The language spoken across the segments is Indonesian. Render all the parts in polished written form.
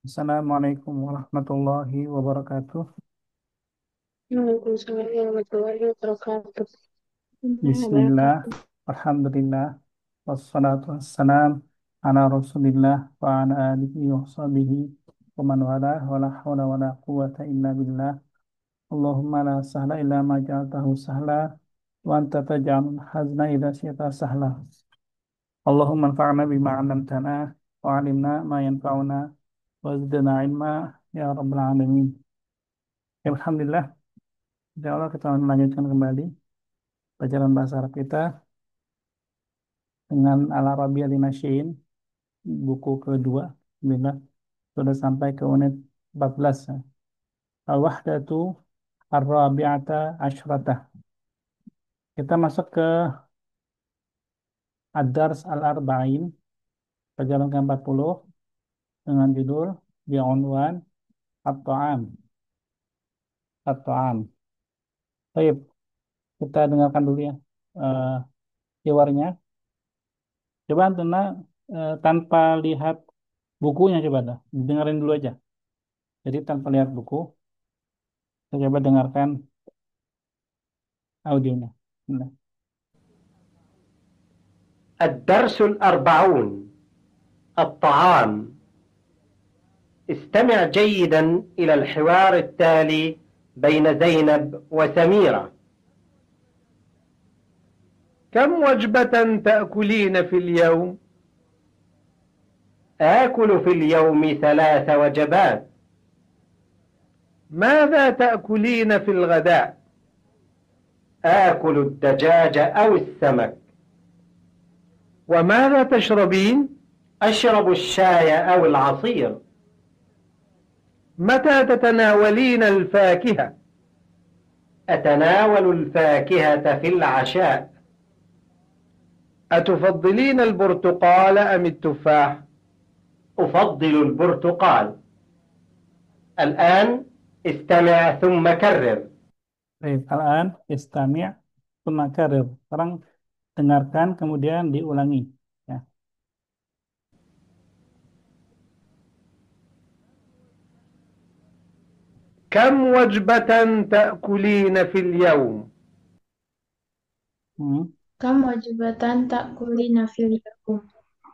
Assalamualaikum warahmatullahi wabarakatuh. Waalaikumsalam warahmatullahi wabarakatuh. Bismillah, Alhamdulillah, wassalatu wassalam ala Rasulillah wa ala alihi wa sahbihi wa man wala wa la hawla wa la quwwata illa billah. Allahumma la sahla illa ma ja'altahu sahla wa anta taj'alul hazna idza syi'ta sahla. Allahumma anfa'na bima 'allamtana wa 'allimna ma yanfa'una wa zidna ilma ya rabbal alamin. Alhamdulillah, insya Allah kita melanjutkan kembali pelajaran bahasa Arab kita dengan Al-Arabiya li Nasyin, buku kedua. Bila sudah sampai ke unit 14. Ya. Al-Wahdatu Ar-Rabi'ata Asyratah. Kita masuk ke Ad-Dars Al-Arba'in, pelajaran ke-40 dengan judul Bi'unwan At-Ta'am. At-Ta'am. Baik, kita dengarkan dulu ya eh keywordnya. Coba Antuna tanpa lihat bukunya coba dah. Dengerin dulu aja. Jadi tanpa lihat buku, kita coba dengarkan audionya. Nah. الدرس الأربعون. الطعام. استمع جيدا إلى الحوار التالي بين زينب وسميرة. كم وجبة تأكلين في اليوم؟ آكل في اليوم 3 وجبات. ماذا تأكلين في الغداء؟ آكل الدجاج أو السمك. وماذا تشربين؟ أشرب الشاي أو العصير. متى تتناولين الفاكهة؟ أتناول الفاكهة في العشاء. أتفضلين البرتقال أم التفاح؟ أفضل البرتقال. الآن استمع ثم كرر. Baik, al-an istami' tsumma karir. Sekarang dengarkan kemudian diulangi ya. كم وجبة تأكلين في اليوم؟ Hmm. Kam wajibatan ta'kulina fil yaum.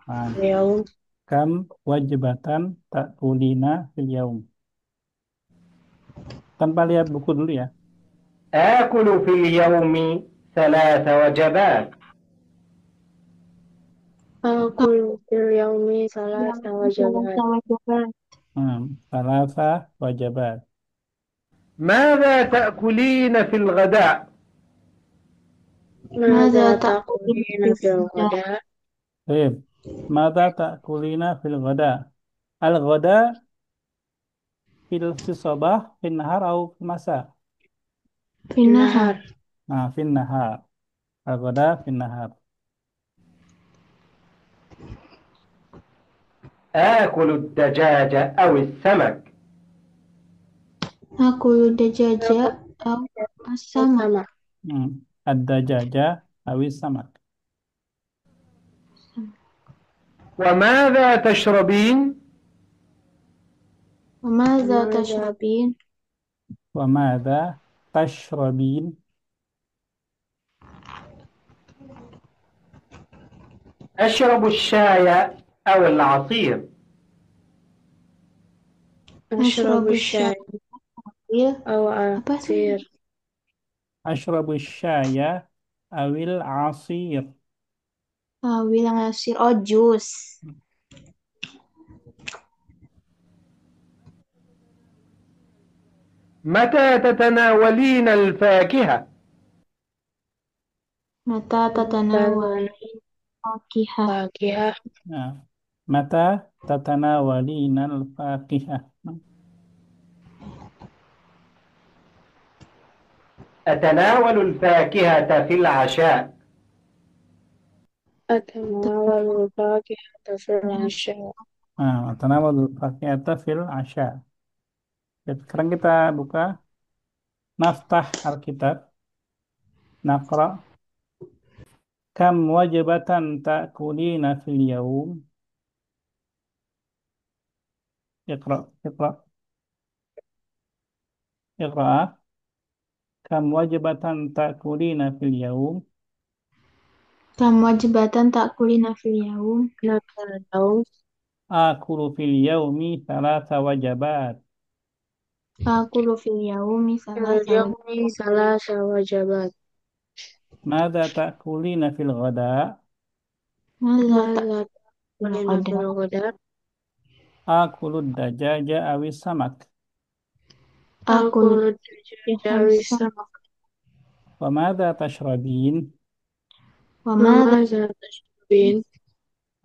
Nah, Yaum. kam wajibatan ta'kulina fil yaum. Tanpa lihat buku dulu ya. آكل في اليوم 3 وجبات. Akul fil yaumi salasa wajabat. Salasa wajabat. ماذا تأكلين في الغداء؟ Mada ta'kulina fil ghada? Baik. Mada ta'kulina fil ghada? Al-ghada fi sabah, fil nahar, atau fil masa? Fin nahar. Nah, fil nahar. Al-ghada fil nahar. آكل الدجاج أو السمك. Akul dajaja au asama. Hmm. Ad-dajaja awis samak. وماذا تشربين؟ Maza tashrabin? Wa madza tashrabin? أشرب الشاي أو العصير. Ashrabu syai au asir. Ashrabu syaya awil asir. Awil asir. Oh, jus. متى تتناولين الفاكهة؟ Mata tatanawal fakihah. Nah, mata tatanawalinal faqihah. أتناول الفاكهة في العشاء. Atanawalu fakihata fil asya. Nah, tanawalul faqihata fil asya. Jadi, sekarang kita buka naftah Alkitab. Naqra. Kam wajibatan ta'kulina fil yaum? اقرأ اقرأ اقرأ. كم وجبة تأكلين في اليوم؟ كم وجبة تأكلين في اليوم؟ ناكل اليوم آكل في اليوم 3 وجبات. آكل في اليوم في 3 وجبات. اليوم 3 وجبات. ماذا تأكلين في الغداء؟ ماذا ماذا تأكل تأكلين في غدا؟ الغداء؟ آكل الدجاج أو السمك. آكل آكل الدجاج أو الدجاج. السمك. وماذا تشربين؟ وماذا وماذا تشربين؟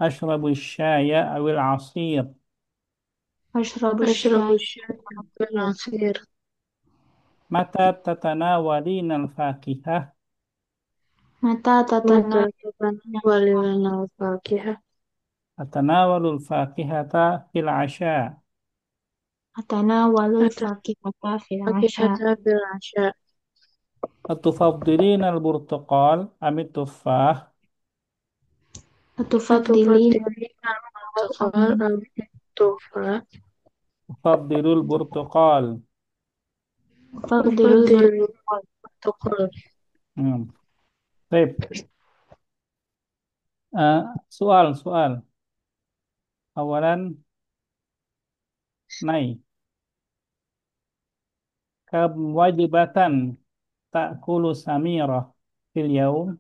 أشرب الشاي أو العصير. أشرب أشرب الشاي الشاي والعصير. والعصير. متى تتناولين الفاكهة؟ متى تتناول متى تتناولين الفاكهة؟ أتناول الفاكهة في العشاء. أتناول أتناول الفاكهة في العشاء. الفاكهة في العشاء. أتفضلين البرتقال أم التفاح؟ أتفضلين أتفضلين البرتقال أم أم التفاح؟ أفضل البرتقال. أفضل أفضل البرتقال؟ البرتقال. مم. طيب. سؤال أولا. ناي كم وجبة تأكل سميرة في اليوم؟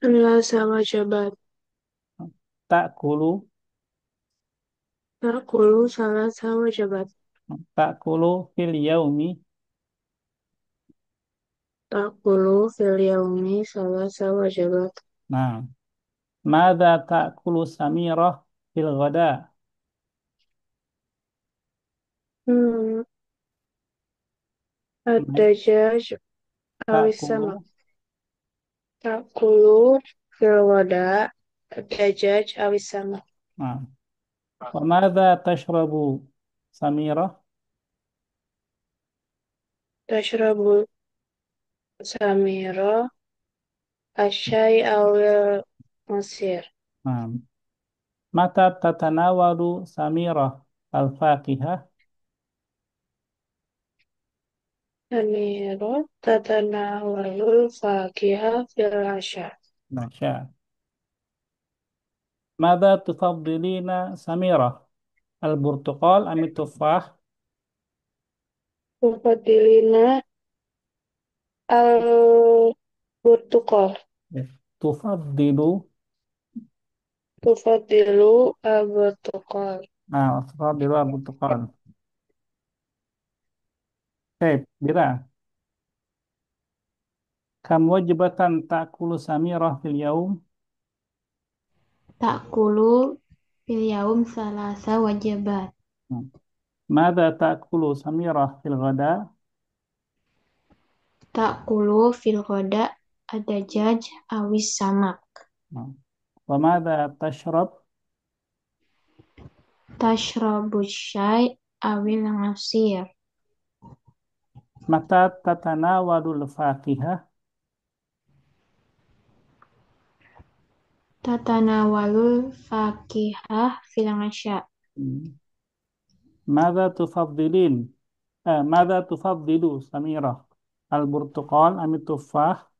3 وجبات. تأكل تأكل 3 وجبات. تأكل في اليوم. تأكل في اليوم 3 وجبات. نعم. ماذا تأكل سميرة في الغداء؟ مم. الدجاج أو السمك. تأكل. تأكل في الغداء الدجاج أو السمك. نعم. وماذا تشرب سميرة؟ تشرب سميرة الشاي أو المصير. نعم. متى تتناول سميرة الفاكهة؟ سميرة تتناول الفاكهة في العشاء. نعم. ماذا تفضلين سميرة البرتقال أم التفاح؟ تفضلين البرتقال. تفضل. تفضل البرتقال. تفضل البرتقال. طيب بلا. كم وجبة تأكل سميرة في اليوم؟ تأكل في اليوم 3 وجبات. ماذا تأكل سميرة في الغداء؟ تأكل في الغداء الدجاج أو السمك. وماذا تشرب؟ تشرب الشاي أو العصير. متى تتناول الفاكهة؟ تتناول الفاكهة في العشاء. ماذا تفضلين؟ ماذا تفضل سميرة البرتقال أم التفاح؟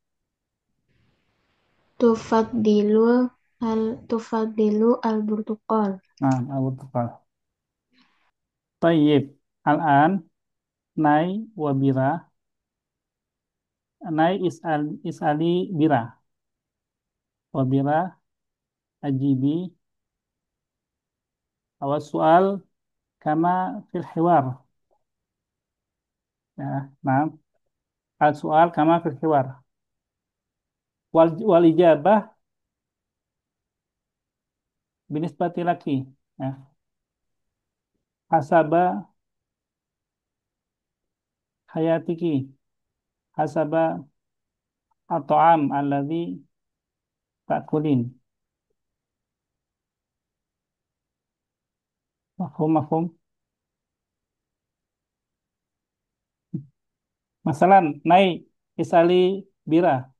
تفضل تفضل البرتقال. نعم البرتقال. طيب الآن ناي وبيرا. ناي اسألي بيرا وبيرا أجيبي. أول سؤال كما في الحوار. نعم. السؤال كما في الحوار والإجابة بالنسبة لك حسب حياتك حسب الطعام الذي تأكلين. مفهوم مفهوم. مثلا ناي اسألي بيرا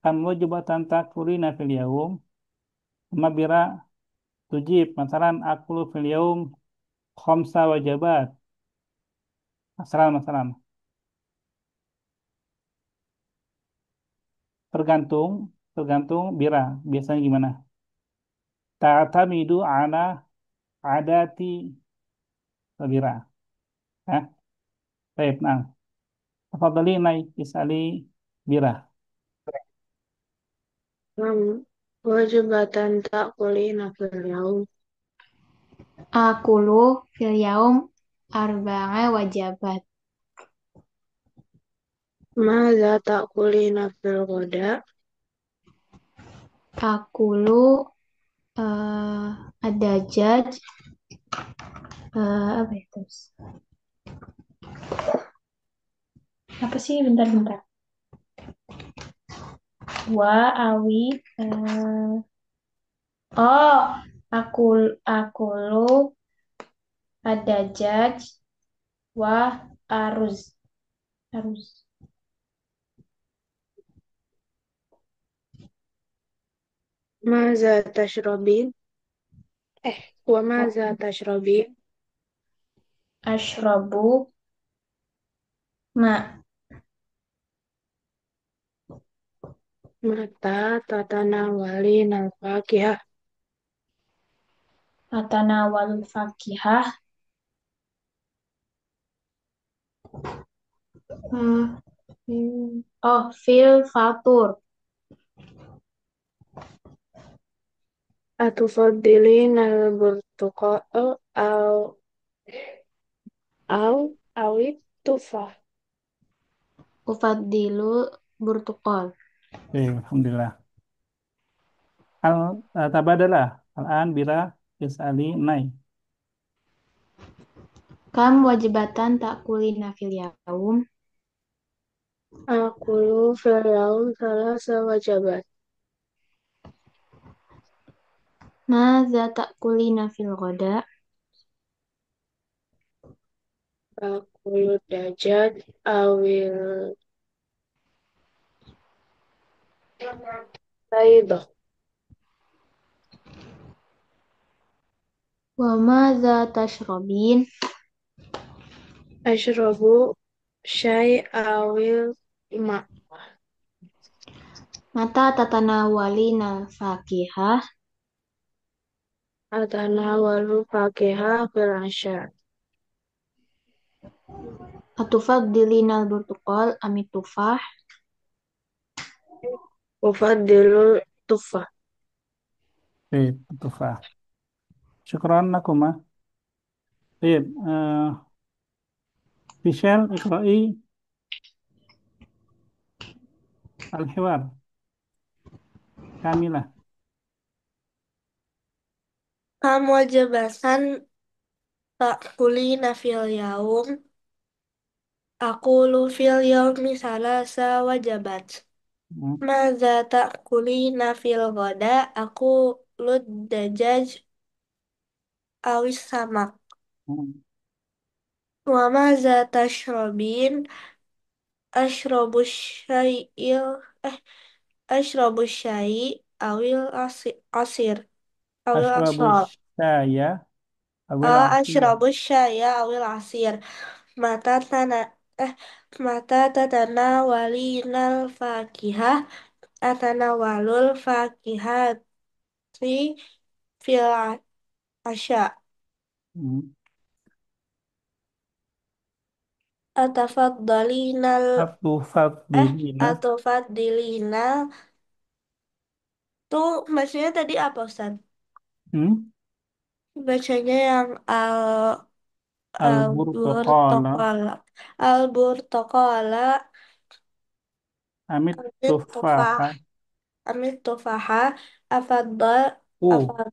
كم وجبة تأكلين في اليوم. أما بيرا تجيب مثلا أكل في اليوم Khamsa wajabat. Masalah. Tergantung, tergantung bira. Biasanya gimana? Ta'tamidu ala adati bira. Ya, baik. Nah, tafadhali naik isali bira. Kam wajibatan ta'kulina fil yaum. Akulu fil yaum arba'a wajabat. Madza ta'kulina fil ghada. Akulu ada judge apa ya terus? Apa sih bentar-bentar? Wa awi oh akulu ada judge wa aruz aruz Madza tashrabin? Wa madza tashrabin? ashrabu ma Mata tatanawalina al-fakihah. atanawal fakihah Hmm, fil fatur. Atufaddilina al-burtuqal awit tufah. Ufaddilu burtukol. Oke, alhamdulillah. Al tabadalah. Al-an bira isali nai. Kam wajibatan tak kulina fil yaum. Akulu fil yaum salasa wajabat. Maza tak kulina fil ghoda. Akulu dajat awil baidah. Wa maza tashrobin. Ashrabu syai awil ma. Mata tatanawalina fakihah. Atanawalu fakihah fil asya. Atufaddilina burtukol amitufah. Ufaddilu tufah. Baik, tufah. Syukran lakuma. Baik, Michelle, iqra'i al-hiwar. Kamilah. Kamu wajibatan ta'kulina fil yaum. Aqulu fil yaumi salasa wajabat. Hmm, Madza ta'kulina fil ghada? Aku lud dajaj awis samak. hmm. Wa madza tashrabin? Ashrabu syai'il eh ashrabu syai' awil asir awil Ashrabu asal. syaya awil asir. Ashrabu syai'a awil asir. Mata tana eh mata tatana walinal fakihah atana walul fakihati fil asya. Hmm. Atafaddalinal eh Atufadilina. atufadilina tuh maksudnya tadi apa Ustaz? Hmm? Bacanya yang Al-burtuqala. al-burtokola al-burtokola Amit amit tufah tufaha. amit tufaha afadal U. afad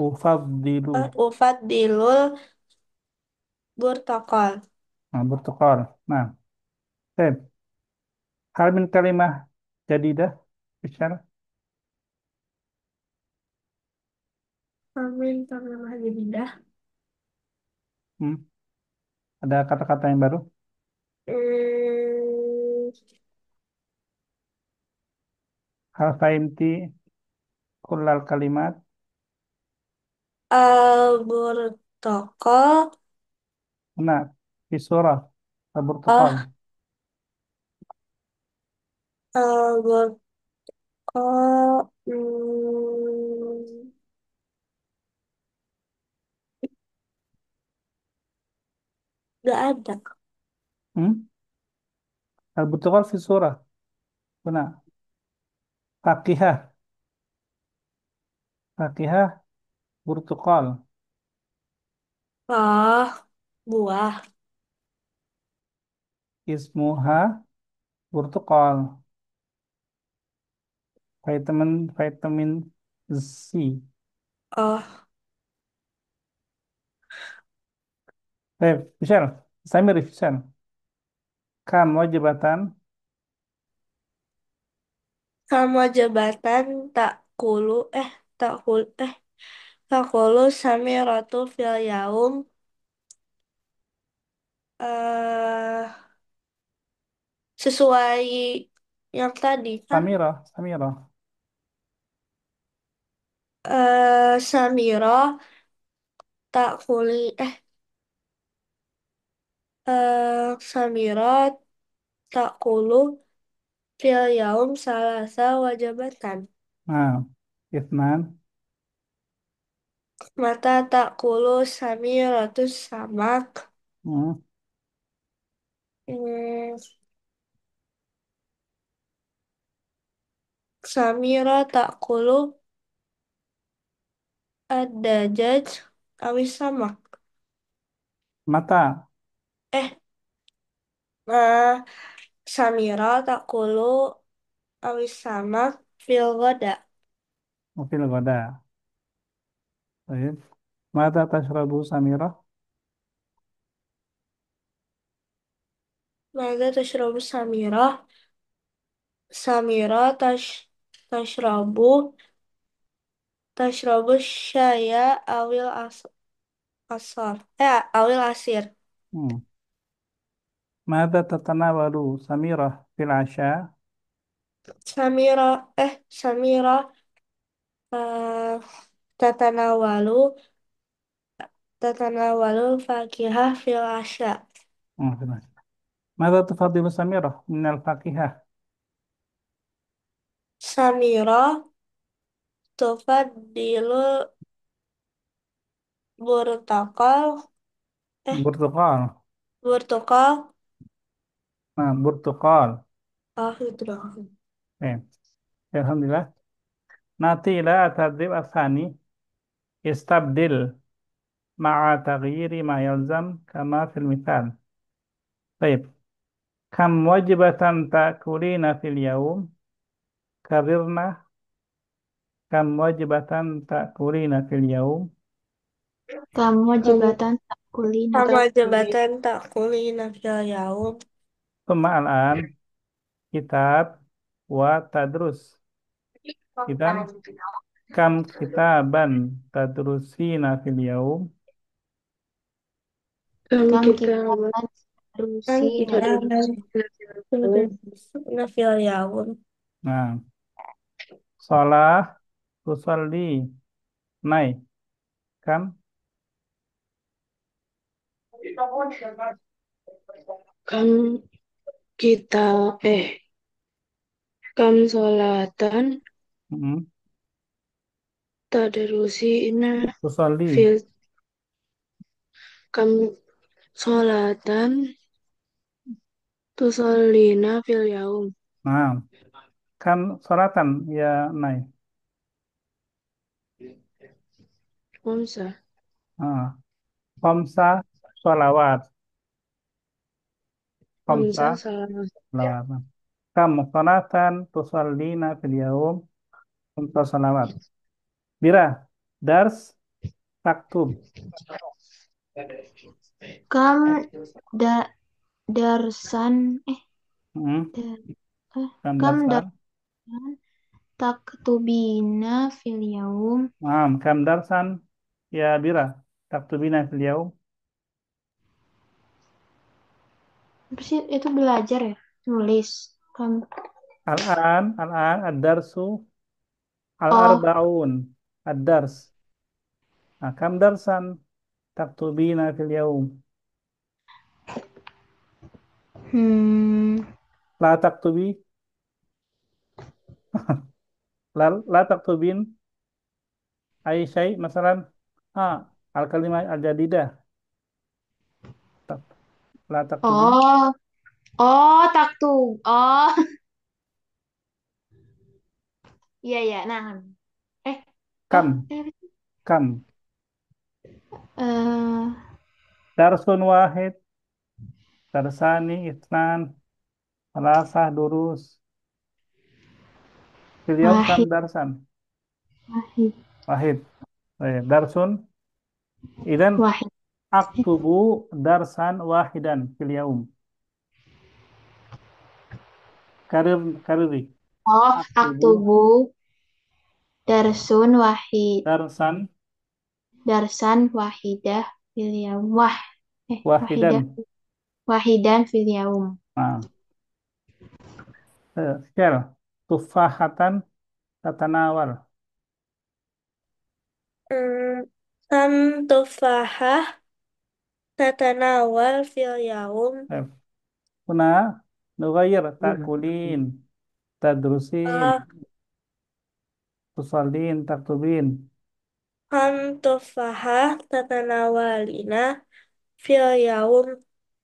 Ufaddilu. ufadilul burtokol. Nah, burtuqal. Nah, baik. Hal min kalimah jadidah. Bicara. Amin tamamah jadidah. Hmm. Ada kata-kata yang baru. Hmm, Hal fahimti kullal kalimat. Tokoh. Benar. Fi surah Al-Burtuqal. Oh, berko. Nggak ada. Hmm? Al-Burtuqal fi surah. Benar. Fakihah. Fakihah Burtuqal. Oh, buah. Ismuha Burtuqal. Vitamin C. Oh, Michelle. Samir, Michelle. Kam wajibatan. sama jabatan tak kulu tak kul tak kulu sami ratu fil yaum eh sesuai yang tadi kan Samira. Samiro tak kuli Samiro tak kulu fil yaum salasa wajabatan Nah, Isnan. mata tak kulu sami ratus samak. Hmm. Hmm, Samira tak kulu ad-dajaj awis samak. Mata. Eh, nah, Samira tak kulu awis samak fil goda. Mufil goda. Baik. Mata tashrabu Samira. Maka tashrabu Samira. Samira tashrabu tashrabu syaya asar. Awil asir. Hmm. Mata tatanawalu Samira fil asya. Samira eh, tatanawalu tatanawalu fakihah fil asya. Hmm, benar. Mata tufadilu Samira minal fakihah. Samira tufaddilu burtakal Burtukal. burtukal Nah, burtukal. itu dong. Eh, Alhamdulillah. Nati ila tadrib asani. Istabdil ma'a taghyiri ma yalzam kama fil mithal. Baik. Kam wajibatan ta'kulina fil yaum? Karirna. Kam wajibatan ta'kulina fil yaum? Kamu Kamu jabatan tak kulina. sama jabatan tak kulina fil yaum. Thumma al'an kitab wa tadrus. Idan kam kitaban tadrusina fil yaum? Kam Kam kita kita kan kan terusi kita dan nafil yaum. Nah, sholah tusalli. Naik. Kam? Kam kita kam solatan Hmm. tadarusi ina Tusalli. fil kam solatan tusallina fil yaum. Nah, kam sholatan ya naik. Omsa. Ah, Khamsa sholawat. Khamsa Omsa salah. sholawat. Kam sholatan tusallina fil yaum? Khamsa sholawat. Bira, dars taktub. kam da darsan Hmm. dar, Kam kam darsan. darsan taktubina fil yaum. Kam darsan ya Bira. Taktubina fil yaum. Apa sih itu belajar ya? Nulis. Kam Al-an, ad-darsu, oh al-arba'un, ad-dars. Nah, kam darsan taktubina fil yaum? Hmm, La taktubi, la taktubin ay syai masalan al kalimah al jadidah. Tak- La taktubi oh, oh, taktu. Oh, iya, iya. Nah, eh, oh, kam kam eh, darsun wahid darsani itnan salasah durus fil yaum kam wahid, darsan wahid, wahid. Darsun idan wahid. aktubu darsan wahidan fil yaum. Kariri Oh, aktubu aktubu darsun wahid, darsan darsan wahidah fil yaum. Wahidah, wahidan. wahidan fil yaum. Nah, share tufahatan tatanawal. Kam tufahah tatanawal fil yaum. Eh, Kuna nugayir takulin tadrusin Ah, tusallin taktubin. kam tufahah tatanawalina fil yaum.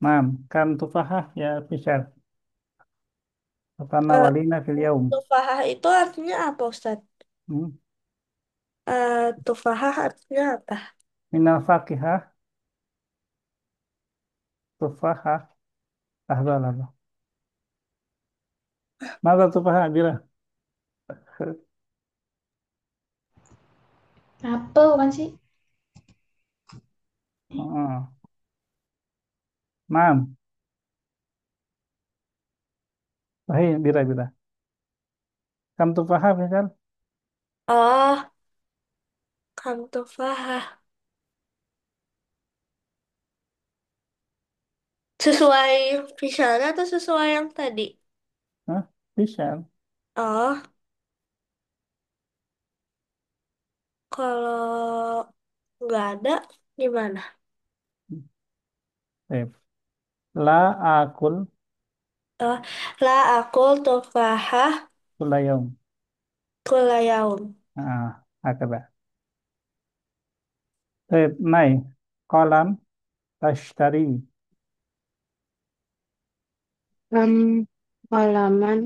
Mam kam tufahah ya Fisher Eh, tatanawalina fil yaum. Tufahah itu artinya apa, Ustaz? Hmm. Tufahah artinya apa? Minal fakihah tufahah lahza. Mada tufahah bila? Apa kan sih? Oh, Mam, baik bila. Kam tufahah Fisher? Oh, kam tufahah. Sesuai visualnya atau sesuai yang tadi? Hah? Fisher. Oh, kalau nggak ada, gimana? Eh, La akul Oh, la akul tufahah kulayum. kulla yaum. Akada. Nai kolam tashtari. Kam halaman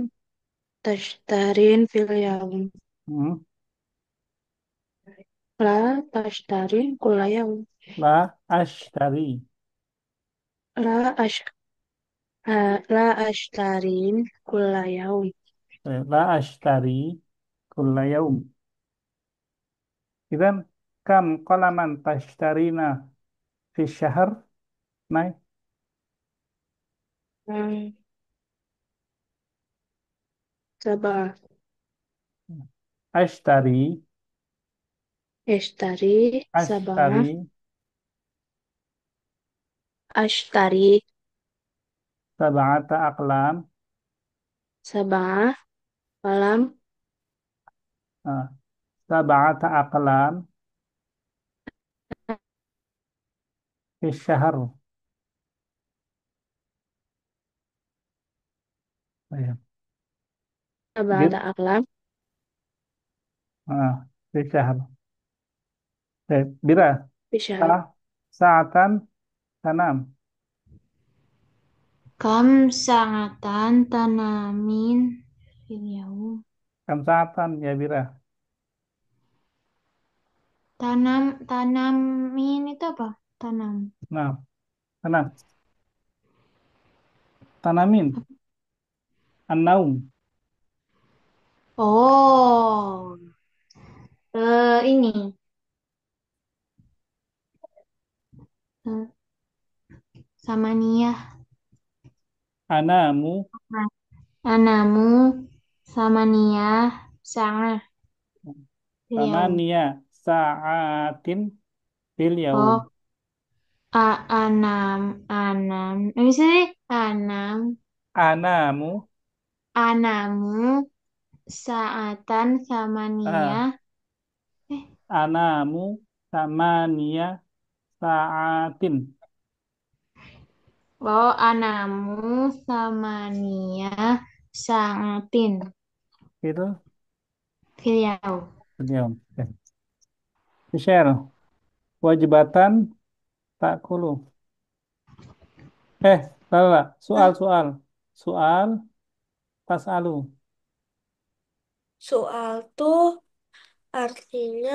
tashtarin fil yaum. Hmm. La tashtarin kulla yaum. La ashtari. La la ashtarin kulla yaum. La ashtari kulayum. Idan kam kolaman tashtarina fi syahr? Nai Hmm, Sabah ashtari ashtari sabah ashtari ashtari sab'ata aqlam. sabah malam Ah, sab'ata aqlam fi syahr. Ayat. sabah Bir, ada aklam fi syahr. Bira bisa sa sa'atan tanam. Kam sangatan tanamin fil yaum. Kam sa'atan ya bira. Tanamin itu apa? Tanam. Nah, tanam. Tanamin. An-naum. Oh, ini. Eh, Samaniyah. Anamu. Nah, anamu samaniyah sangah fil yaum. Tamania sa'atin fil yaum. Oh, anam. Bisa deh. Anamu Anamu saatan ah, samaniyah. Eh, anamu tamania sa'atin. Oh, anamu samania sa'atin Itu fil yaum. beliau. Michelle, wajibatan tak kulu. Lala, Hah? soal tas alu. Soal tuh artinya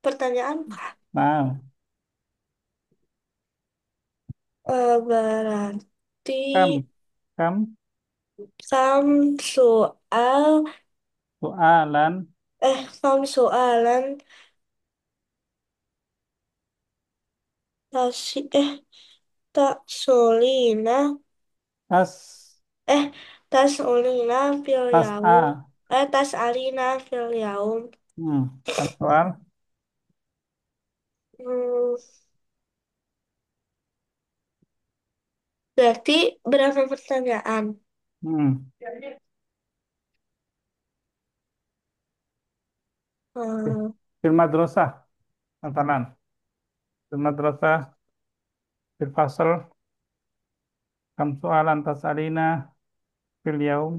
pertanyaan kah? Nah, Berarti kam, kam, kam soal soalan, kam soalan tasi tak solina tas, eh tas solina fil tas yaum A. tas alina fil yaum. Kan soal. Hmm, berarti berapa pertanyaan? Hmm. Hmm, Fil madrasah, Antanan. Fil madrasah, fil fasal, kam soalan tas alina fil yaum,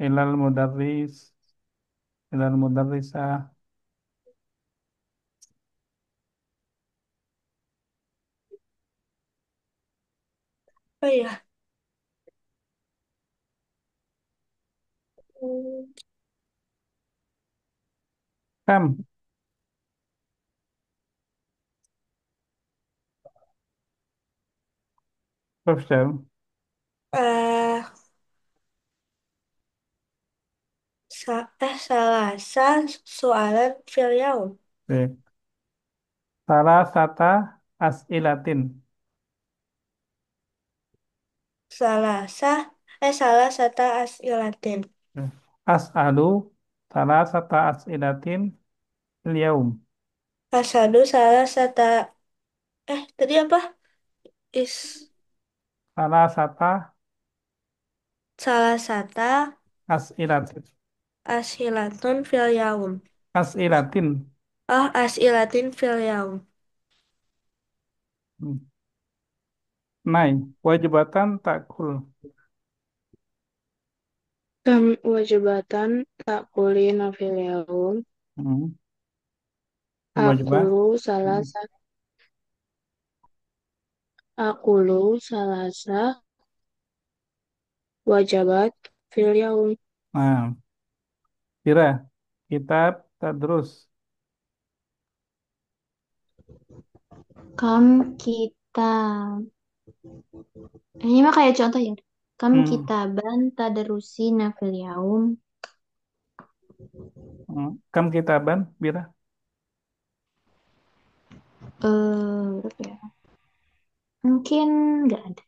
ilal mudarris, ilal mudarrisah. apa ya? Hmm, Kam, Profesor. eh salasa soalan fil yaum. Baik. Salah sata as'ilatin. Salasa salah satu as'ilatin. As'alu salah sata as'ilatin fil yaum. Asadu salah satu tadi apa? Is Salah sata salah satu as'ilatin. as'ilatun fil yaum. As'ilatin. Oh, as'ilatin fil yaum. Hmm. Wajibatan takul. Kam wajibatan takulina fil yaum. Hmm. Wajibah. Akulu Hmm. salasa akulu salasa wajabat fil yaum. Nah, kira kitab tadrus. Kam kita. Ini mah kayak contoh ya. Kam Hmm. kitaban tadarusi fil yaum. Kam kitaban, Bira. Berapa ya? Mungkin nggak ada.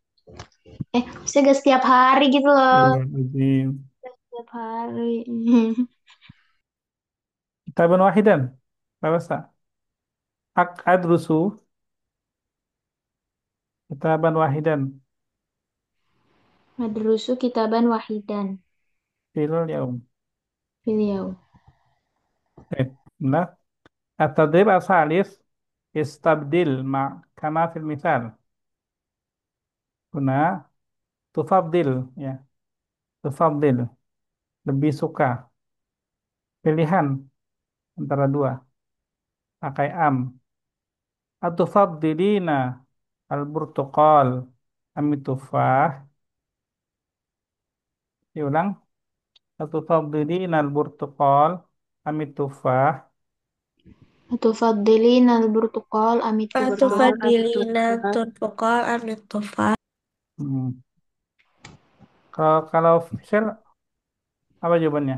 Saya gak setiap hari gitu loh. Astagfirullahaladzim. Setiap hari. Kitaban wahidan. Bawasa. Adrusu kitaban wahidan. Madrusu kitaban wahidan Fil yaum. fil yaum. Nah, at-tadrib as-salis istabdil kama fil misal. Guna tufabdil ya. Tufabdil lebih suka. Pilihan antara dua. Pakai am. Atufabdilina al-burtuqal amitufah. Diulang. Atufabdilina al-burtuqal amitufah. Atufaddilina al-burtuqal amit Atau tufah. Burtukol atau fadilina tunfukal amit tufa. Hmm. Kalau Michelle, apa jawabannya?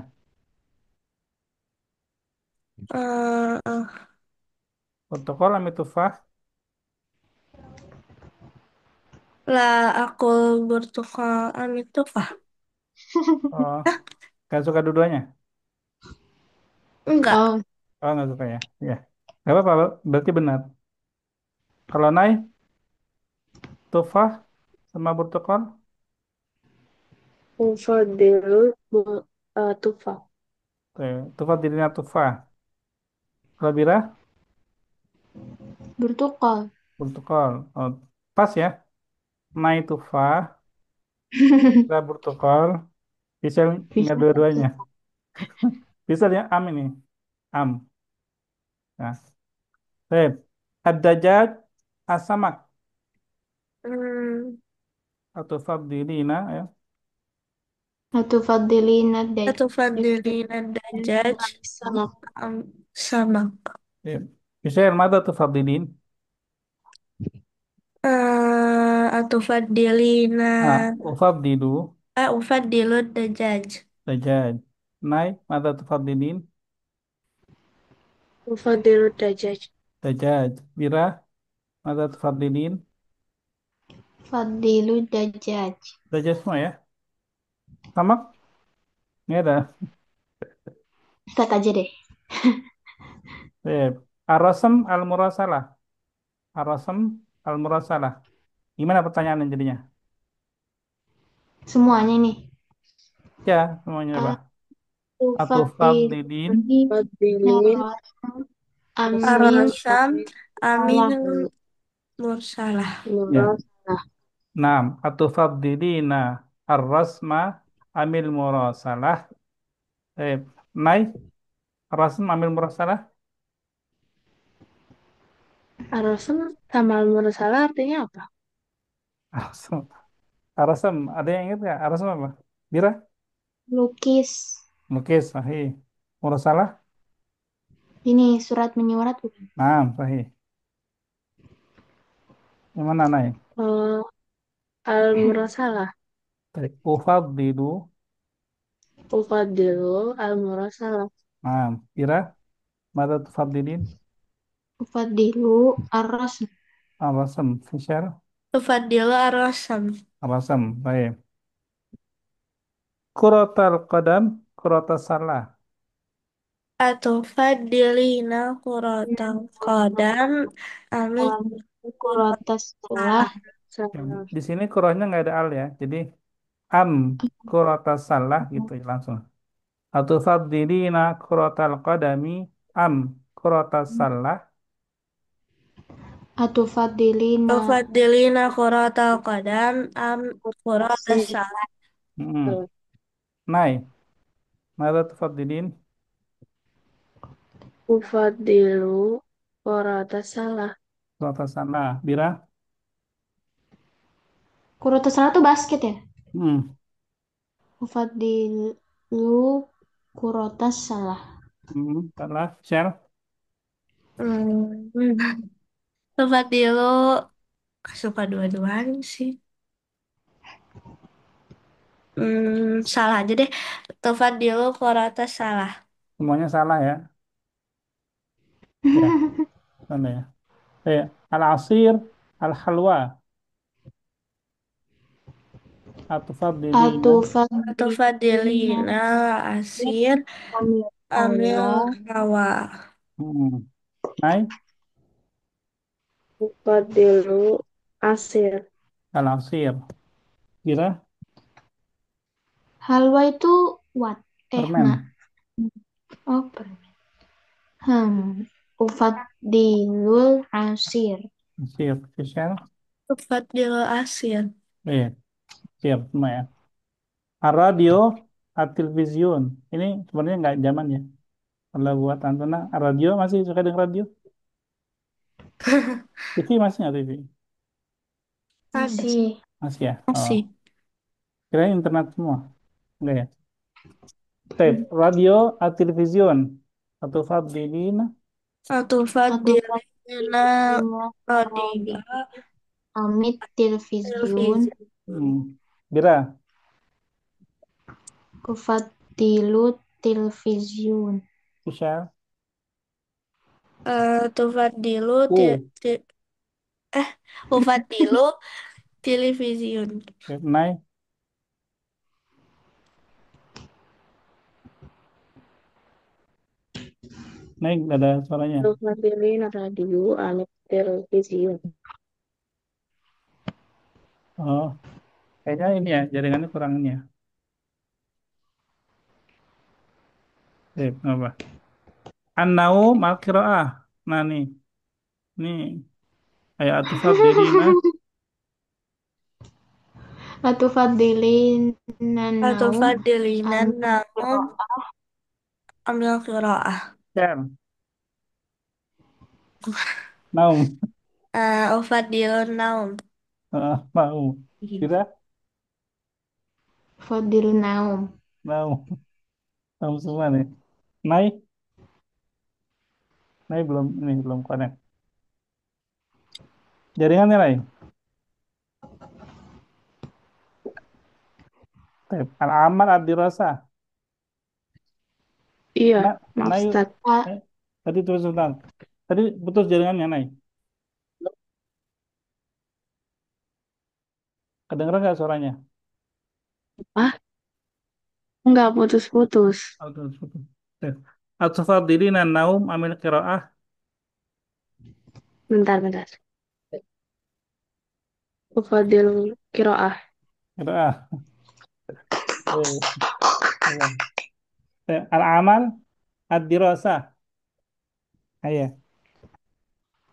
Burtuqal amitufah. Lah aku bertukar amit tufa. Oh, gak suka dua-duanya? Enggak. Oh, Oh, nggak suka ya? Ya. Gak apa-apa, berarti benar. Kalau Nai, tufah sama burtukal, Ufadilu tufa. tufah dirinya tufah. Kalau Bira, Bertukar. Protokol. Oh, pas ya. Na itu fa, ra protokol. Bisa Bisa. nggak dua-duanya? Bisa ya am ini. Am. Nah, baik. Ad-dajjaj asamak Hmm, atau fadilina ya. Atau fadilina Atau dajjal fadilina dajjaj sama am sama. Ya. Bisa mata tuh fadilin. Atau fadilina Ufaddilu ufadilu dajjaj. dajjaj. Naik mata tuh fadilin Fadilu Dajjaj. dajjaj. Bira mata tuh fadilin fadilu dajjal. dajjaj semua ya. Samak ini ada. Start aja deh. Baik. Arasam al-murasalah. Arasam al-murasalah. Gimana pertanyaannya jadinya? Semuanya nih. Ya, semuanya apa? Atau Atau fadilin. Fadilin Amil Arasam salah. aminul mursalah. Ya. Murasalah. Naam. Atau fadilina ar-rasma amil murasalah. Baik. Naik. Arasam amil murasalah. Arasam sama al-mursalah artinya apa? Arasam. Arasam. Ada yang ingat nggak? Arasam apa? Bira? Lukis. Mukis. Sahih. Murasalah. Ini surat menyurat bukan? Naam. Sahih. Yang mana naik? Eh, al-mursalah. Baik. Ufaddilu. Ufadilu al-mursalah. Naam. Bira? Mada tufadilin? Fadilu aras. Arasam. Fisyar. Tufadilu arasam. Arasam. Baik. Kuratal qadam. Kuratal salah. Atau fadilina kurotal kodam amin Kuratas salah. salah. Ya, Salah. di sini kurangnya nggak ada al ya. Jadi am kuratal salah gitu ya, langsung. Atau fadilina kuratal qadami am kuratal salah. Atau fadilina. Atau fadilina kurotal kodam am kurotal Masih salah. Hmm. salah. Nai. Mada tufadilin? Ufadilu Qurata salah. Kuratal salah. Bira? Kuratas salah tuh basket ya? Hmm. Fadilu kuratas salah. Hmm. Salah. Share. Hmm. Tufadilu suka dua-duanya sih. Salah aja deh. Tufadilu kurotal salah. Semuanya salah ya. Ya. Mana ya? Al-asir, al-halwa, atufadilina, Atau Atau fadilina fadilina asir amil amil Allah. hawa. hmm. Naik, Ufadilu Asir. al-asir, kira, Halwa itu what? Nak. permen, Oh, Ufadilul asir. asir, facial, Tufadilu asir. siap semua ya. Radio, at-television, ini sebenarnya nggak zaman ya. Kalau buat Antona, radio masih suka dengan radio? TV masih nggak TV? Ada Masih. Masih ya? Oh, masih. kira internet semua? Enggak ya? Tape, radio, at-television, atau fadilina, Atau Atau fadilina fadilina radio radio. Amit television. televisi. Bira, Kufatilu television. facial, Tufadilu U, eh ufadilu televisiun. naik. Naik nggak ada suaranya. Ufadilin Radio Amit Televisiun. Oh, kayaknya ini ya jaringannya kurang ini ya. Apa? An-naum al-qiraah. Nah nih, Nih, ayat atufadzilina. Atufadilin Atau naum fadilinan am naum ambil qiraah. Kan, naum. Ufadilun naum. Mau. Kira, fadil naum. naum. Naum semua nih. Naik, naik belum, ini belum connect. Jaringannya lain. Al-amal ad-dirasah. Iya, Nah, maaf naik. Ustaz. A- Eh, tadi terus sebentar. Tadi putus jaringannya naik. Kedengeran nggak suaranya? Ah, enggak putus-putus. Oh, terus putus. Atufadzilina naum amil qiraah. Bentar, bentar. Ufadil kiroah. Qiraah. Eh, coba. Al-amal ad-dirasah. Ayo.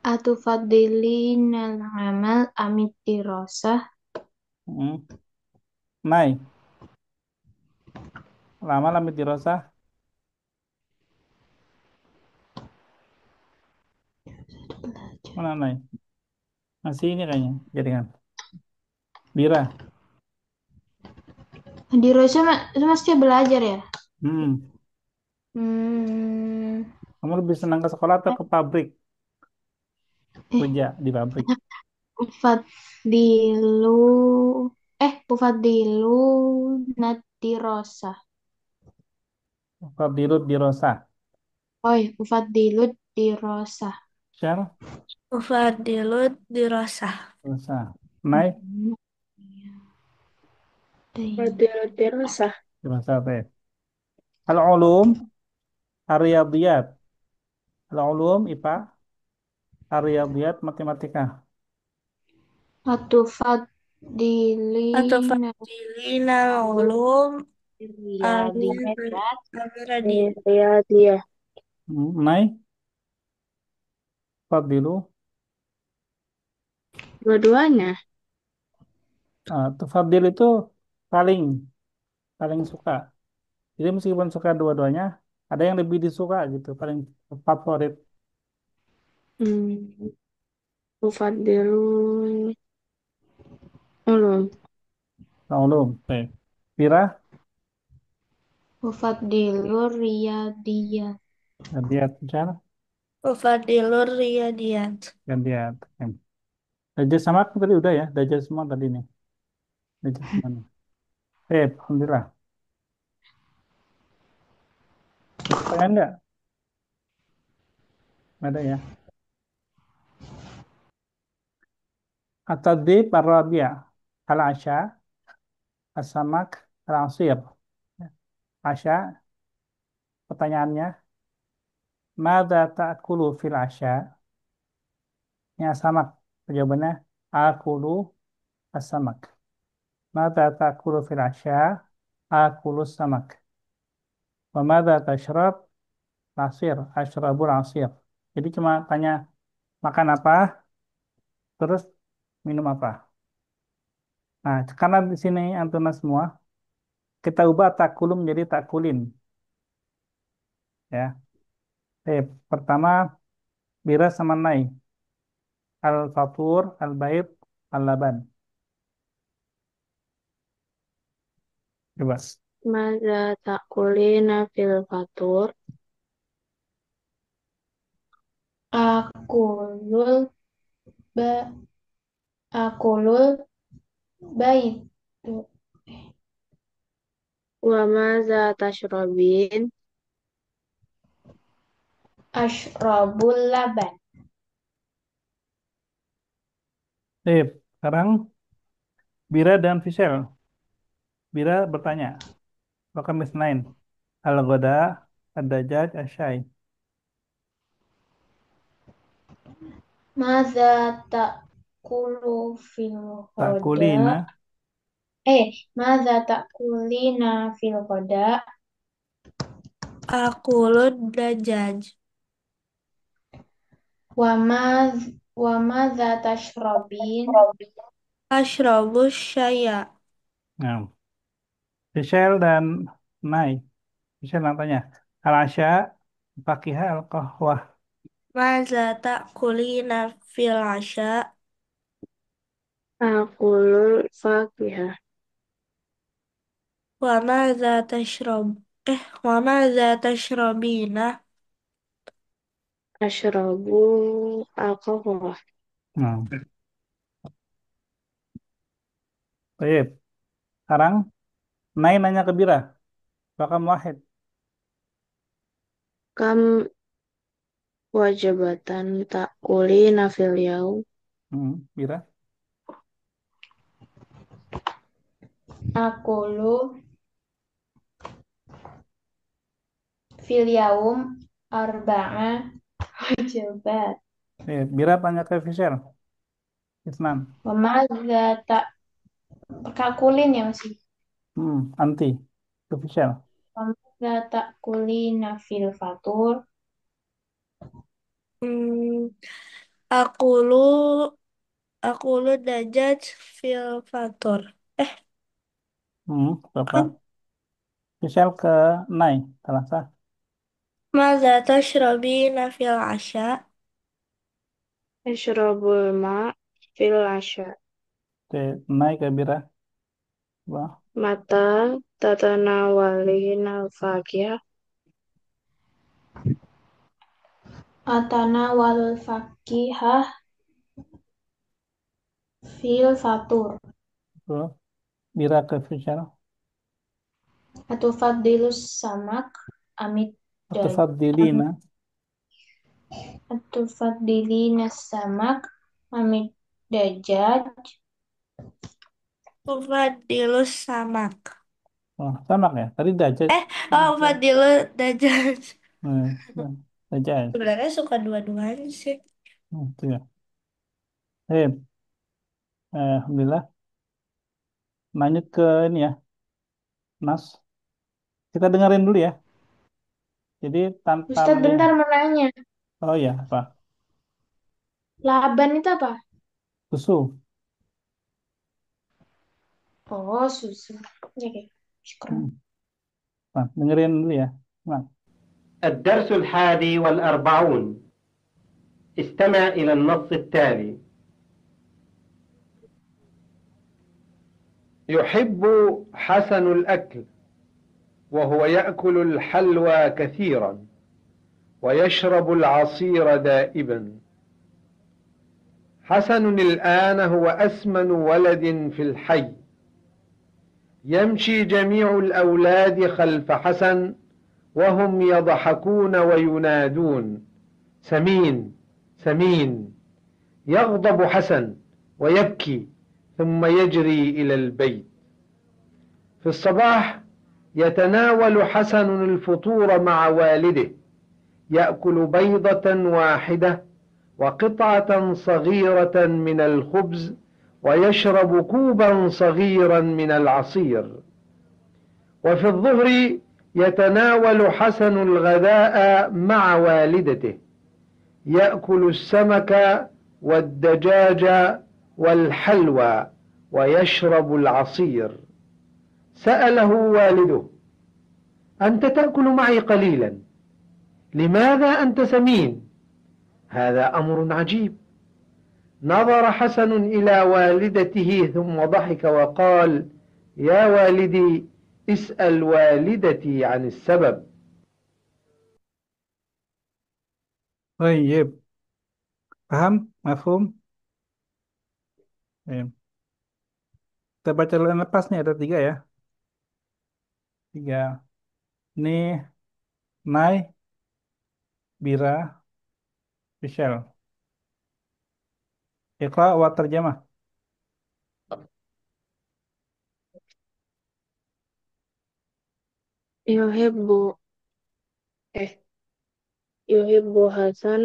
Atufadilin amal amit dirosah. Hmm. Naik. Al-amal ad-dirasah. Mana naik? Masih ini kayaknya jaringan. Bira. Dirosah itu maksudnya belajar ya? Hmm. Hmm, Kamu lebih senang ke sekolah atau ke pabrik? eh, Kerja di pabrik. Ufadilu Ufadilu Nadirosah. Fadilud dirasah. Oh ya, Ufadilu dirosah. Share. Ufadilud dirasah. Dirasah. Naik. Ufadil dirosah. Dirasah. Al-ulum. Ar-riyadiyat. Al-ulum IPA. Ar-riyadiyat matematika. Atau Atufadilin fadilinal ulum amil Riyadiyat. amil Iya, dia. Naik. Fadilu. Dua-duanya. Tufadil itu paling paling suka. Jadi meskipun suka dua-duanya, ada yang lebih disuka gitu, paling favorit. Hmm. Ufadilul ulum. Ulum. Pira. Ufadilu Riyadiyat. Gantian. Cara. Ufadilur riyadiyat. Gantian. Dajjal sama aku tadi udah ya. Dajjal semua tadi nih. Dajjal semua nih. Alhamdulillah. Ada pertanyaan nggak? Nggak ada ya. At-tadrib ar-rabi'. Al-asya. As-samak. Al-asir. Asya. Pertanyaannya. Mada ta'kulu fil asya? Ya samak. Jawabannya. Akulu as-samak. Mada ta'kulu fil asya? Akulu samak. Wa mada tashrab? Asir. Ashrabul asir. Jadi cuma tanya makan apa, terus minum apa. Nah, karena di sini antuna semua, kita ubah takulum menjadi takulin. Ya. Pertama, bira sama nai. Al-fatur, al-bait, al-laban. Coba. Mada takulina fil fatur. Akulul ba Akulul bait. Wa maza tashrobin. Ashrabul laban. Sekarang Bira dan Fisel. Bira bertanya, apakah misnain? Al-Ghada, Ad-Dajjaj, Asyai. Maza takulu fil Takulina. ghoda. Maza takulina fil ghoda. Akulud dajaj. Wama Wama tashrobin. Ashrabu syaya. Nah, Michel dan Nay. Michel nantanya. Al-Asya, Fakihah, Al-Qahwah. Maza ta'kulina fil asya. Akulul fakihah. Wa maza tashrab. Wa maza tashrabina. Asyrabu alkohol. Nah, baik. Sekarang Nay nanya ke Bira. Bakal wahid. Kam wajibatan takuli nafil yaum. Bira. Akulu fil yaum arba'a wajibat. Bira tanya ke Michel. Isnan. Wama tak kakulin ya masih. Anti. Ke Michel. Wama takulina fil fatur. Hmm, Akulu Akulu dajaj fil fatur. Berapa? Kan Michel ke Nay. Salah sah. maza tashrabina fil asya. Asyrabul ma fil asya. Nay ke Bira. Wah. Mata tatanawalin al-fakihah. Atana walul fakihah fil fatur. Tuh. Bira ke Michel. Atau fadilus samak amit Atau daj Fadilina. atau fadilina samak amit dajaj. Fadilus samak. Oh, sama ya. Tadi Dajjal. Fadilus dajaj. Hmm, Dajjal. Sebenarnya suka dua-duanya sih. Itu ya. Alhamdulillah. Lanjut ke ini ya, Nas. Kita dengerin dulu ya. Jadi tanpa Ustadz melihat. bentar menanya. Oh ya, apa? Laban itu apa? Susu. Oh, susu. Ya, oke. Syukur. Nah, dengerin dulu ya. Nah, الدرس 41. استمع إلى النص التالي. يحب حسن الأكل وهو يأكل الحلوى كثيرا ويشرب العصير دائما. حسن الآن هو أسمن ولد في الحي. يمشي جميع الأولاد خلف حسن وهم يضحكون وينادون: سمين سمين. يغضب حسن ويبكي ثم يجري إلى البيت. في الصباح يتناول حسن الفطور مع والده، يأكل بيضة واحدة وقطعة صغيرة من الخبز ويشرب كوبا صغيرا من العصير. وفي الظهر يتناول حسن الغداء مع والدته، يأكل السمك والدجاج والحلوى ويشرب العصير. سأله والده: أنت تأكل معي قليلا، لماذا أنت سمين؟ هذا أمر عجيب. نظر حسن إلى والدته ثم ضحك وقال: يا والدي، اسأل والدتي عن السبب. baik. Paham? Mafhum? Eh, Kita baca dulu yang lepas nih, ada tiga ya. Tiga. Ini Nay, Bira, Michelle. Iqra wa terjemah. Yuhibbu eh Yuhibbu Hasan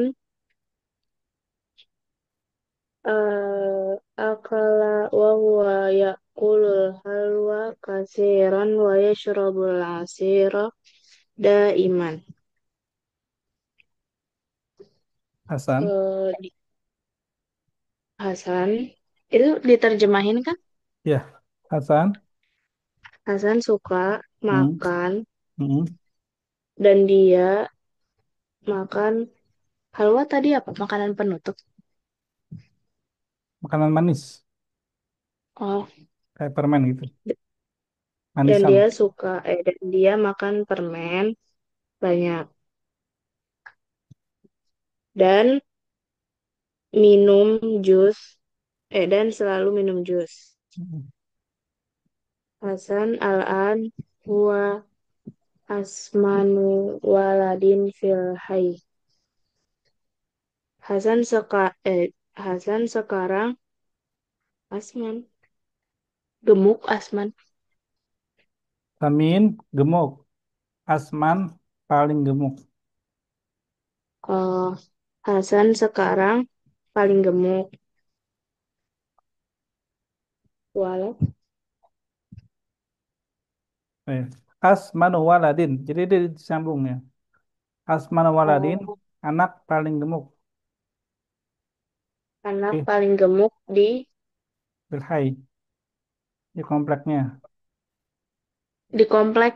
akala wa huwa ya'kulul halwa kasiran wa yashrabul asira daiman. Hasan. Di Hasan itu diterjemahin kan? Ya, Hasan. Hasan suka Hmm. makan Hmm. dan dia makan halwa tadi apa? Makanan penutup. Makanan manis, Oh, kayak permen gitu. d- dan Manisan. dia suka dan dia makan permen banyak dan minum jus dan selalu minum jus. Hmm. Hasan al-an huwa asmanu waladin fil hayy. Hasan Hasan sekarang Asman gemuk Asman. Samin, gemuk. Asman, paling gemuk. Oh, Hasan sekarang paling gemuk. Walau Eh. Asmanu waladin. Jadi dia disambungnya. Asmanu waladin, oh, anak paling gemuk. anak Eh, paling gemuk Bilhai, di kompleknya. di komplek.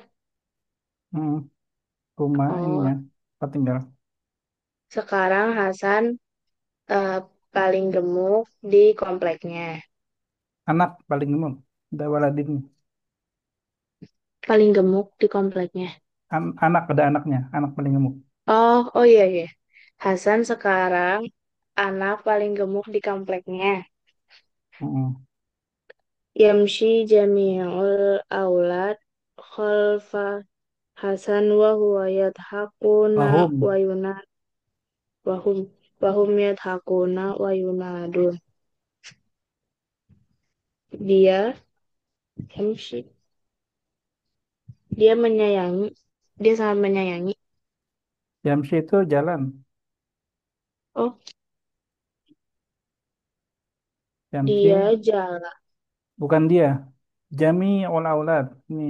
Hmm. Rumah ininya, Oh, tempat tinggal. sekarang Hasan eh, paling gemuk di kompleknya. Anak paling gemuk. Ada waladin. Paling gemuk di kompleknya. Anak ada anaknya, anak paling gemuk. Oh, oh iya iya. Hasan sekarang anak paling gemuk di kompleknya. Hmm. Yamshi jami'ul aulad khalfa Hasan wa huwa yadhakuna Wahum. wa yunad wahum wahum yadhakuna wa yunadun. Dia Yamshi dia menyayangi dia sangat menyayangi. Yamsi itu jalan. Oh, Yamsi, dia jalan. bukan dia. Jami ul aulad. Ini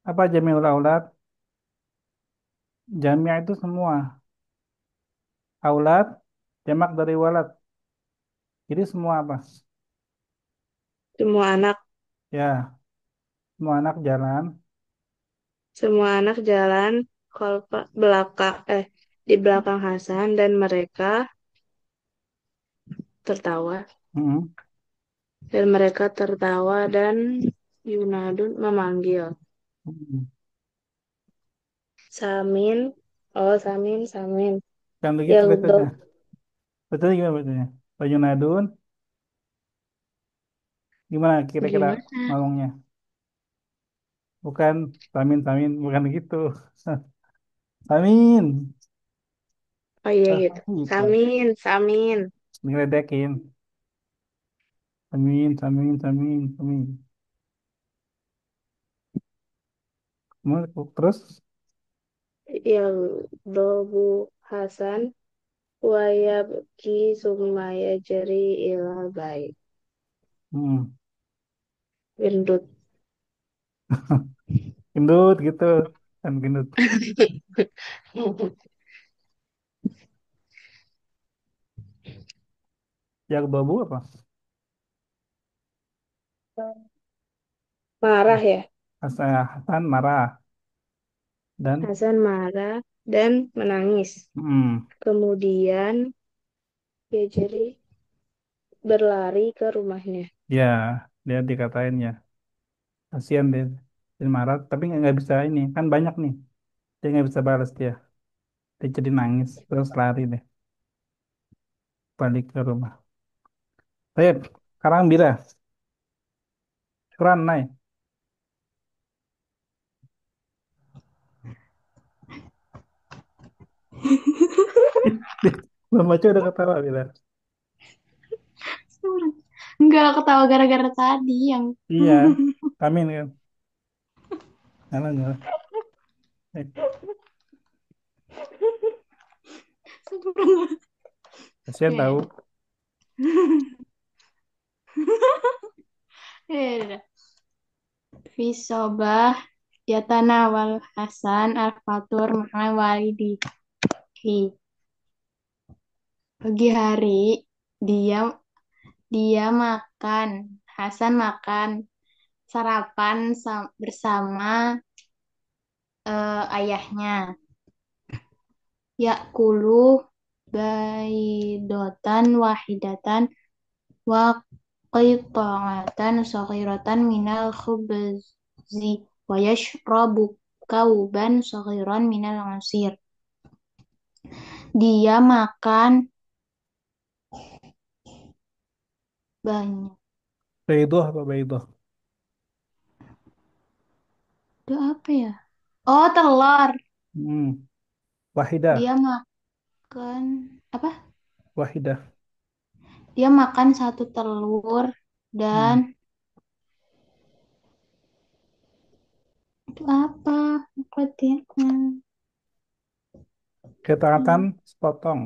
apa jami ul aulad? Jami' itu semua. Aulad, jamak dari walad. Jadi semua apa? Semua anak Ya, semua anak jalan. semua anak jalan khalfa belakang di belakang Hasan dan mereka tertawa Hmm. dan Yunadun memanggil Hmm. Samin. Oh, Samin, Samin. Kan begitu Yagdob betulnya. Betulnya gimana betulnya? Nadun, gimana kira-kira gimana? ngomongnya? Bukan Samin, Samin, bukan gitu. Samin. Oh iya gitu. Gitu. Samin, Samin. Diledekin. Samin, Samin, Samin, Samin. Terus, Yagdobu Hasan wayabki sumaya jeri ilal bait. hmm, Gendut. gendut gitu. Kan gendut. Yang babu apa? Marah ya. Hasan marah. Dan, Hasan marah dan menangis. hmm, Kemudian ya jadi berlari ke rumahnya. ya, dia dikatain ya. Kasihan dia. Dia marah, tapi nggak bisa ini. Kan banyak nih. Dia nggak bisa balas dia. Dia jadi nangis. Terus lari deh. Balik ke rumah. Baik, sekarang Bira. Quran naik. Belum baca udah ketawa Bira. Enggak ketawa gara-gara tadi yang Iya. Amin kan. Nyala, nyala. Eh, kasihan ya tahu. ya. Fi sobah yatanawal Hasan al-Fatur ma'a walidi. Pagi hari dia dia makan, Hasan makan sarapan bersama ayahnya. Yakulu baidotan wahidatan wa qita'atan saghiratan minal khubzi wa yashrabu kauban saghiran minal asir. Dia makan banyak. Baidoh apa baidoh? Itu apa ya? Oh, telur. Hmm. Dia Wahidah. makan apa? Wahidah. Dia makan satu telur dan Hmm. itu apa? Apa dia? Ketatan sepotong.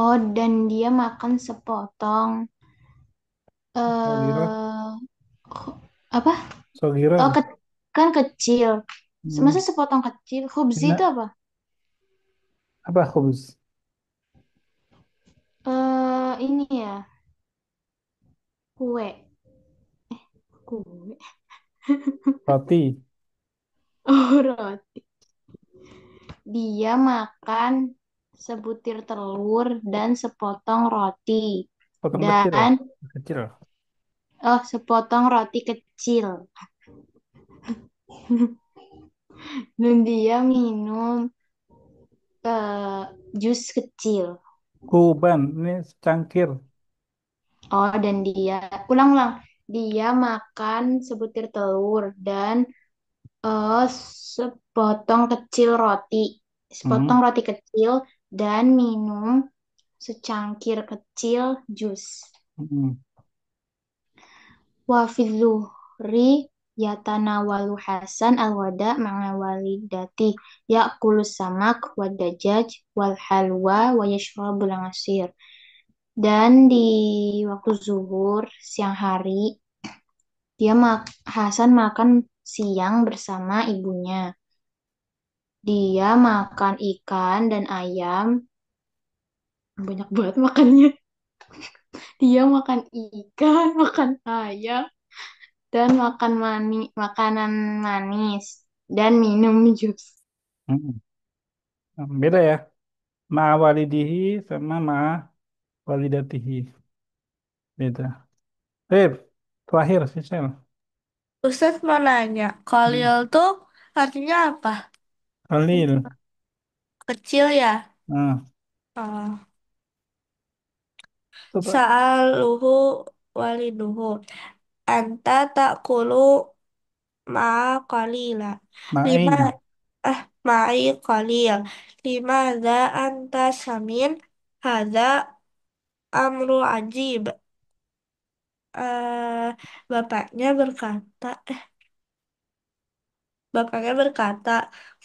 Oh, dan dia makan sepotong Sogiro. eh apa? Oh, Sogiro. kan kecil. Masa Hmm. sepotong kecil? Khubzi itu Mina, apa? apa khubz? Ini ya, kue. Kue. Roti. Oh, roti. Dia makan sebutir telur dan sepotong roti. Potong kecil. Dan, Kecil. oh, sepotong roti kecil. Dan dia minum jus kecil. Kuban. Ini secangkir. Oh, dan dia, ulang-ulang. Dia makan sebutir telur dan eh, sepotong kecil roti. Sepotong Hmm. roti kecil dan minum secangkir kecil jus. Hmm. Wa fi zuhri yatanawalu Hasan al-wada ma'a walidati ya'kulu samak wa dajaj wal halwa wa yashrabul asir. Dan di waktu zuhur siang hari Hasan makan siang bersama ibunya. Dia makan ikan dan ayam. Banyak banget makannya. Dia makan ikan, makan ayam, dan makan makanan manis dan minum jus. Hmm. Beda ya. Ma walidihi sama ma walidatihi. Beda. Terakhir Sisil. Ustadz mau nanya, Hmm. Kolil tuh artinya apa? Khalil. Kecil ya? Nah, Oh. coba. Sa'aluhu waliduhu. Anta ta'kulu ma'a qalila. Lima, Ma'i. ma'i qalil. Lima za anta samin. Hada amru ajib. Eh, bapaknya berkata, bapaknya berkata,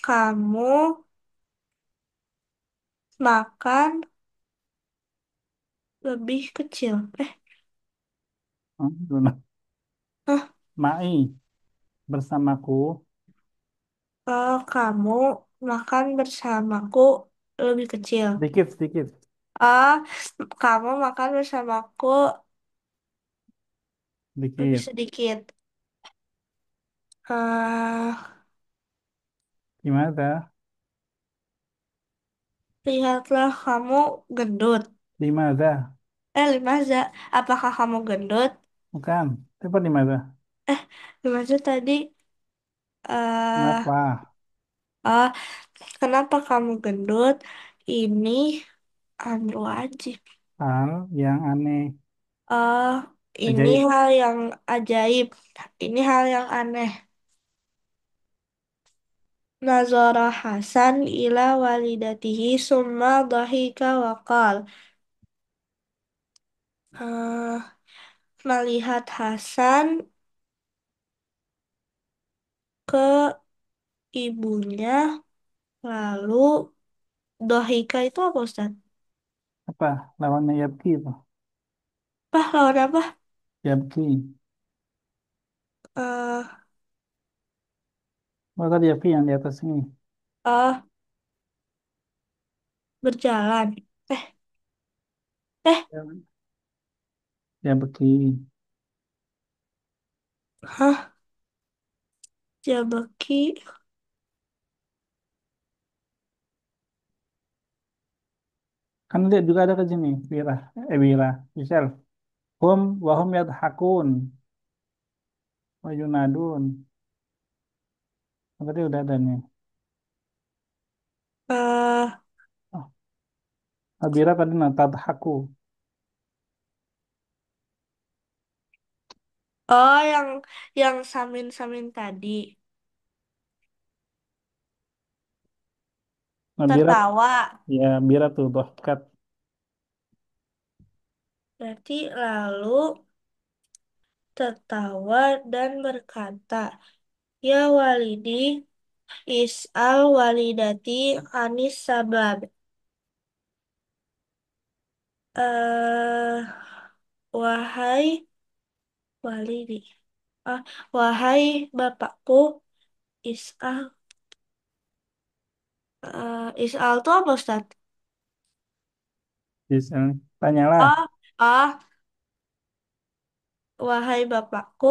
kamu makan lebih kecil. Gimana? Hah? Ma'i. Bersamaku. Kamu makan bersamaku lebih kecil. Sedikit, sedikit. Oh, kamu makan bersamaku lebih Sedikit. sedikit. eh Gimana? Lihatlah kamu gendut. Dimana? Limaza, apakah kamu gendut? Bukan. Coba dimana? Limaza tadi, eh Kenapa? oh, kenapa kamu gendut? Ini amru wajib. Hal yang aneh. Oh, ini Ajaib. hal yang ajaib. Ini hal yang aneh. Nazara Hasan ila walidatihi summa dhahika wa qal. Eh, Melihat Hasan ke ibunya, lalu dhahika itu apa Ustaz? Apa? Lawannya Yabki itu. Apa lawan apa? Yabki. Eh, Oh, tadi Yabki yang di atas ini. oh, berjalan. Eh, eh, Ya begini. hah? Jabaki. Kan lihat juga ada ke sini. Wira. Misal. Hum wahum yadhakun. Wa yunadun. Berarti udah ada nih. eh Oh, Abira tadi tadhaku. oh, yang samin-samin tadi. Nabira, Tertawa. ya Bira tuh dohkat. Berarti lalu tertawa dan berkata, Ya walidi, is'al walidati anis sabab. eh Wahai walidi. Ah, wahai bapakku, is'al. Is'al itu apa, Ustaz? Tanyalah, Oh, ah, wahai bapakku,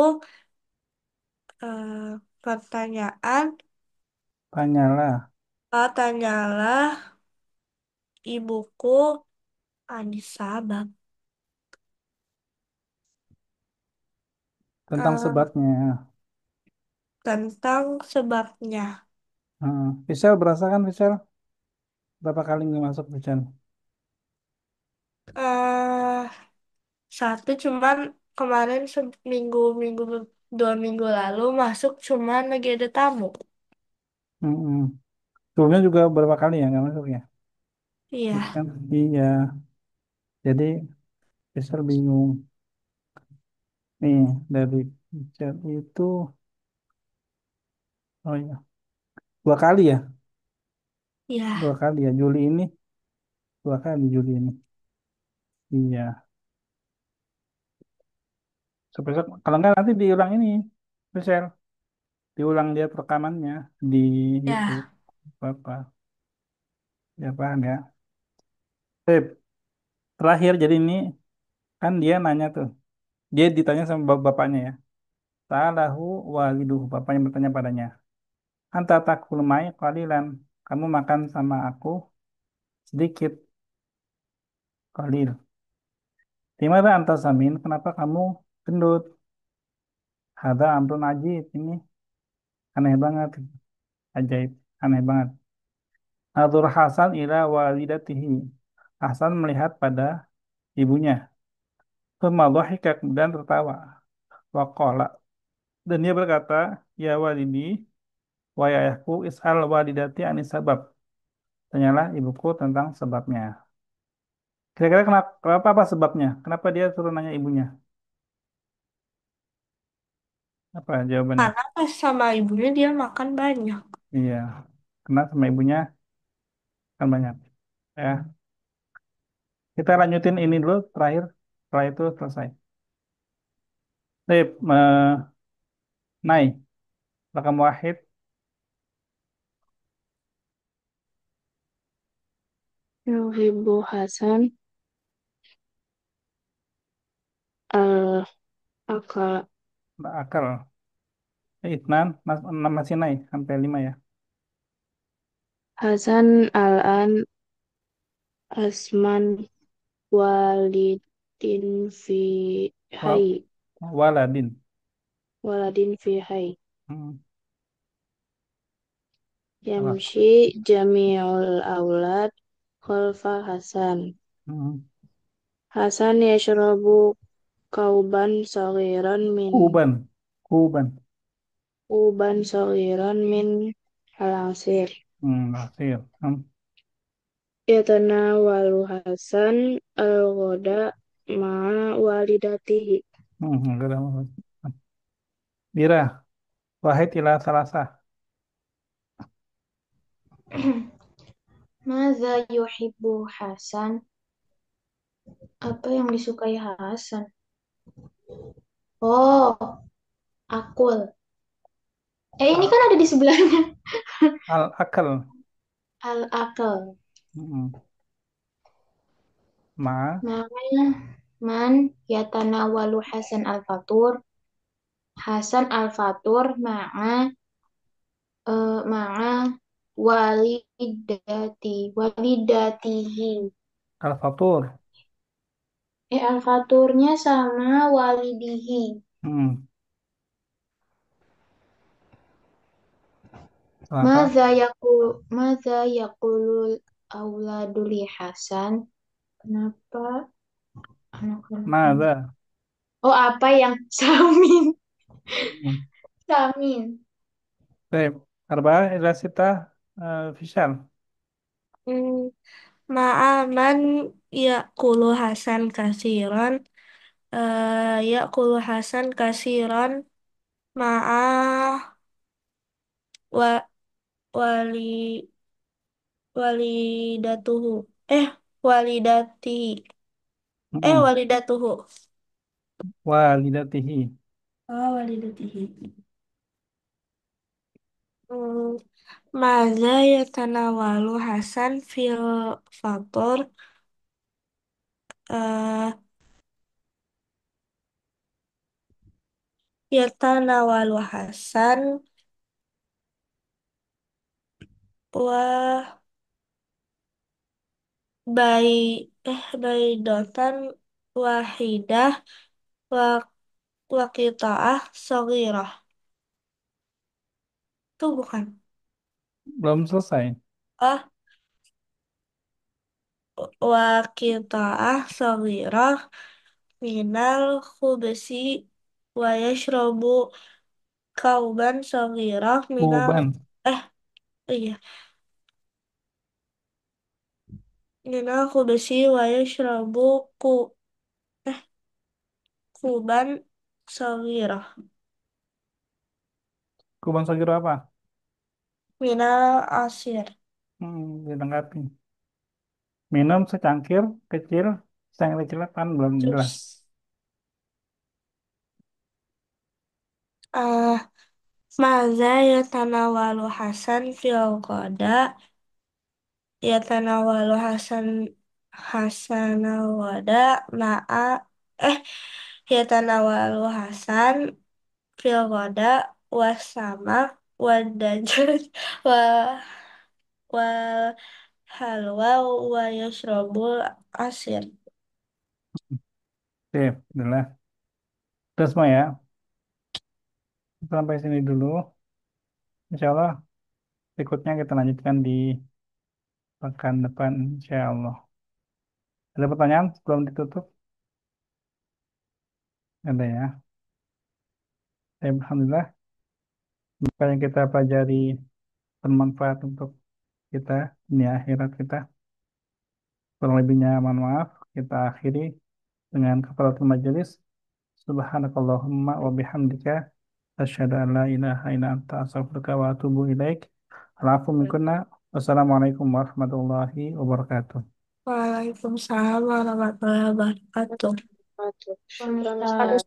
pertanyaan, tanyalah tanyalah ibuku Anissa bab tentang eh, sebabnya. tentang sebabnya. Misal berasa kan Misal? Berapa kali nggak masuk Misal? eh Satu cuman kemarin seminggu 2 minggu lalu masuk cuman lagi ada tamu. Hmm. Sebelumnya juga berapa kali ya nggak masuk ya? Gitu Iya, kan? Iya. Jadi Misal bingung. Nih dari Misal itu, oh iya, 2 kali ya? Dua iya, kali ya. Juli ini 2 kali Juli ini. Iya. Besok kalau nggak nanti diulang ini, Misal. Diulang dia rekamannya di YouTube. ya, Apa? Ya paham ya. Sip. Terakhir jadi ini kan dia nanya tuh. Dia ditanya sama bapaknya ya. Salahu waliduhu. Bapaknya bertanya padanya. Anta takul mai qalilan. Kamu makan sama aku sedikit. Qalil. Dimana anta samin? Kenapa kamu gendut? Hada amrun ajib. Ini aneh banget. Ajaib. Aneh banget. Nadur Hasan ila walidatihi. Hasan melihat pada ibunya. Thumma dhahika, kemudian tertawa. Waqala. Dan dia berkata, Ya walidi, wahai ayahku, is'al walidati anis sabab. Tanyalah ibuku tentang sebabnya. Kira-kira kenapa apa sebabnya? Kenapa dia suruh nanya ibunya? Apa jawabannya? karena pas sama ibunya dia makan banyak. Iya, karena sama ibunya kan banyak. Ya, kita lanjutin ini dulu terakhir. Setelah itu selesai. Sip, naik. Rakam wahid, Yuhibbu Hasan al-akal. akal. Itnan, masih naik sampai 5 ya. Hasan al-an asman walidin fi Wa- hay. Waladin. Waladin fi hay. Hmm. Salah. Yamshi jami'ul aulad khalfa Hasan. Hmm. Hasan yashrabu kauban saghiran min Kuban. Kuban. uban saghiran min al-asir. Akhir. Yatanawalu Hasan al-ghoda ma'a walidatihi. Enggak ada masalah. Bira, wahid ila salasah. Maza yuhibbu Hasan? Apa yang disukai Hasan? Oh, akul. Ini kan ada di sebelahnya. Al-akal. Al-akal. Hmm. Ma Mana man yatanawalu Hasan al-Fatur. Hasan al-Fatur ma'a walidatihi. al-fatur. Al-Faturnya sama walidihi. Hmm. Kenapa? Madza yaqulul auladu li Hasan? Kenapa anak-anaknya? Mada. Oh, apa yang Samin? Hmm. Samin. Baik. Arba'ah ila sitah Fishal. Hmm, Ma'aman ya'kulu Hasan kasiron. Ya'kulu Hasan kasiron ma'a wa, wali walidatuhu. Walidatihi. Hmm. Walidatuhu. Walidatihi. Oh, walidatihi. Hmm, Maza yatanawalu Hasan fil fatur. eh Yatanawalu Hasan wa bai baidotan wahidah wa wa qita'ah saghirah. Itu bukan. Belum selesai. Ah, wa qita'ah saghirah minal khubsi wa yashrabu kauban saghirah minal Kuban. eh iya minal khubsi wa yashrabu ku eh kuban saghirah Kuban sagiro apa? minal asir. Dilengkapi. Minum secangkir kecil, secangkir kecil kan belum jelas. Terus ah maza yatanawalu Hasan fil qada yatanawalu Hasanal wada ma'a eh yatanawalu Hasan fil qada wasama wadajaj wa wal halwa wa yashrabul asir. Oke, adalah. Terus semua ya. Sampai sini dulu. Insya Allah berikutnya kita lanjutkan di pekan depan. Insya Allah. Ada pertanyaan sebelum ditutup? Ada ya. Alhamdulillah. Apa yang kita pelajari bermanfaat untuk kita, ini akhirat kita. Kurang lebihnya mohon maaf. Kita akhiri dengan kafaratul majelis. Subhanakallahumma wa bihamdika asyhadu an la ilaha illa anta astaghfiruka wa atubu ilaik. Alaikum minkunna. Wassalamualaikum warahmatullahi wabarakatuh. Waalaikumsalam warahmatullahi wabarakatuh. Wabarakatuh. Syukran, Waalaikumsalam. Ustaz.